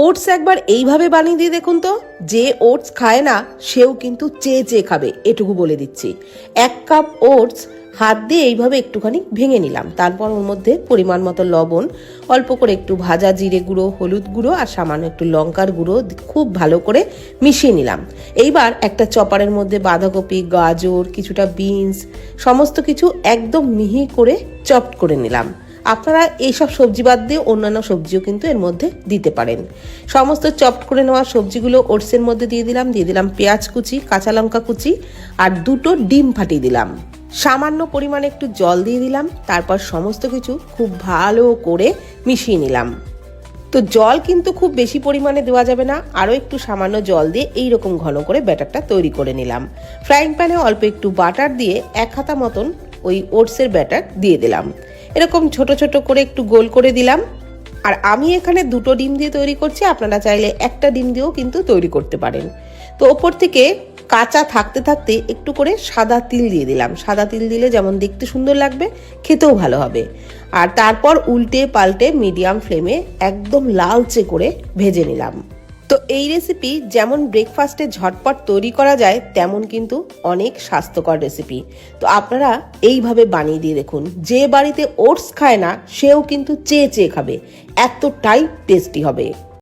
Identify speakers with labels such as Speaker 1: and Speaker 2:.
Speaker 1: Oats একবার এইভাবে বানিয়ে দিয়ে দেখুন তো, যে ওটস খায় না সেও কিন্তু চেয়ে চেয়ে খাবে, এটুকু বলে দিচ্ছি। 1 কাপ ওটস হাত দিয়ে এইভাবে একটুখানি ভেঙে নিলাম, তারপর ওর মধ্যে পরিমাণ মতো লবণ, অল্প করে একটু ভাজা জিরে গুঁড়ো, হলুদ গুঁড়ো আর সামান্য একটু লঙ্কার গুঁড়ো খুব ভালো করে মিশিয়ে নিলাম। এইবার একটা চপারের মধ্যে বাঁধাকপি, গাজর, কিছুটা বিনস সমস্ত কিছু একদম মিহি করে চপড করে নিলাম। আপনারা এইসব সবজি বাদ দিয়ে অন্যান্য সবজিও কিন্তু এর মধ্যে দিতে পারেন। সমস্ত চপড করে নেওয়া সবজিগুলো ওটসের মধ্যে দিয়ে দিলাম পেঁয়াজ কুচি, কাঁচা লঙ্কা কুচি আর 2টো ডিম ফাটিয়ে দিলাম। সামান্য পরিমাণে একটু জল দিয়ে দিলাম, তারপর সমস্ত কিছু খুব ভালো করে মিশিয়ে নিলাম। তো জল কিন্তু খুব বেশি পরিমাণে দেওয়া যাবে না, আরও একটু সামান্য জল দিয়ে এইরকম ঘন করে ব্যাটারটা তৈরি করে নিলাম। ফ্রাইং প্যানে অল্প একটু বাটার দিয়ে 1 হাতা মতন ওই ওটসের ব্যাটার দিয়ে দিলাম। এরকম ছোট ছোট করে একটু গোল করে দিলাম। আর আমি এখানে 2টো ডিম দিয়ে তৈরি করছি, আপনারা চাইলে 1টা ডিম দিয়েও কিন্তু তৈরি করতে পারেন। তো ওপর থেকে কাঁচা থাকতে থাকতে একটু করে সাদা তিল দিয়ে দিলাম। সাদা তিল দিলে যেমন দেখতে সুন্দর লাগবে, খেতেও ভালো হবে। আর তারপর উল্টে পাল্টে মিডিয়াম ফ্লেমে একদম লালচে করে ভেজে নিলাম। তো এই রেসিপি যেমন ব্রেকফাস্টে ঝটপট তৈরি করা যায়, তেমন কিন্তু অনেক স্বাস্থ্যকর রেসিপি। তো আপনারা এইভাবে বানিয়ে দিয়ে দেখুন, যে বাড়িতে ওটস খায় না সেও কিন্তু চেয়ে চেয়ে খাবে, এতটাই টেস্টি হবে।